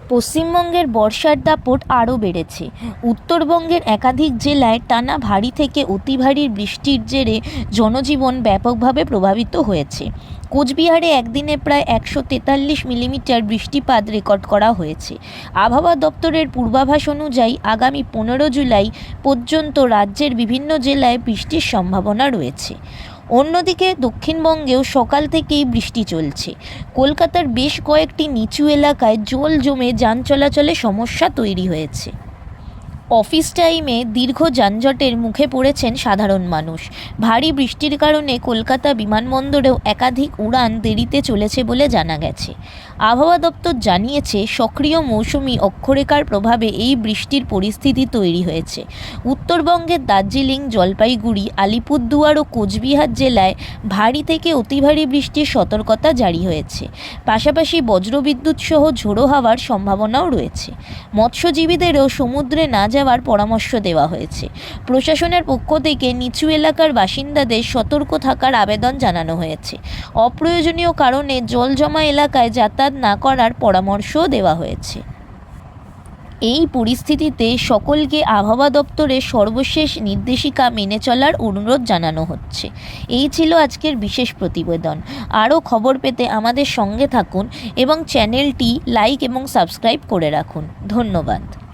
পশ্চিমবঙ্গের বর্ষার দাপট আরও বেড়েছে। উত্তরবঙ্গের একাধিক জেলায় টানা ভারী থেকে অতি ভারী বৃষ্টির জেরে জনজীবন ব্যাপকভাবে প্রভাবিত হয়েছে। কোচবিহারে একদিনে প্রায় 143 মিলিমিটার বৃষ্টিপাত রেকর্ড করা হয়েছে। আবহাওয়া দপ্তরের পূর্বাভাস অনুযায়ী আগামী 15 জুলাই পর্যন্ত রাজ্যের বিভিন্ন জেলায় বৃষ্টির সম্ভাবনা রয়েছে। অন্যদিকে দক্ষিণবঙ্গেও সকাল থেকেই বৃষ্টি চলছে। কলকাতার বেশ কয়েকটি নিচু এলাকায় জল জমে যান চলাচলে সমস্যা তৈরি হয়েছে। অফিস টাইমে দীর্ঘ যানজটের মুখে পড়েছেন সাধারণ মানুষ। ভারী বৃষ্টির কারণে কলকাতা বিমানবন্দরেও একাধিক উড়ান দেরিতে চলেছে বলে জানা গেছে। আবহাওয়া দপ্তর জানিয়েছে, সক্রিয় মৌসুমি অক্ষরেখার প্রভাবে এই বৃষ্টির পরিস্থিতি তৈরি হয়েছে। উত্তরবঙ্গের দার্জিলিং, জলপাইগুড়ি, আলিপুরদুয়ার ও কোচবিহার জেলায় ভারী থেকে অতি ভারী বৃষ্টির সতর্কতা জারি হয়েছে। পাশাপাশি বজ্রবিদ্যুৎ সহ ঝোড়ো হাওয়ার সম্ভাবনাও রয়েছে। মৎস্যজীবীদেরও সমুদ্রে না যাওয়ার পরামর্শ দেওয়া হয়েছে। প্রশাসনের পক্ষ থেকে নিচু এলাকার বাসিন্দাদের সতর্ক থাকার আবেদন জানানো হয়েছে। অপ্রয়োজনীয় কারণে জল জমা এলাকায় যাতায়াত না করার পরামর্শও দেওয়া হয়েছে। এই পরিস্থিতিতে সকলকে আবহাওয়া দপ্তরের সর্বশেষ নির্দেশিকা মেনে চলার অনুরোধ জানানো হচ্ছে। এই ছিল আজকের বিশেষ প্রতিবেদন। আরও খবর পেতে আমাদের সঙ্গে থাকুন এবং চ্যানেলটি লাইক এবং সাবস্ক্রাইব করে রাখুন। ধন্যবাদ।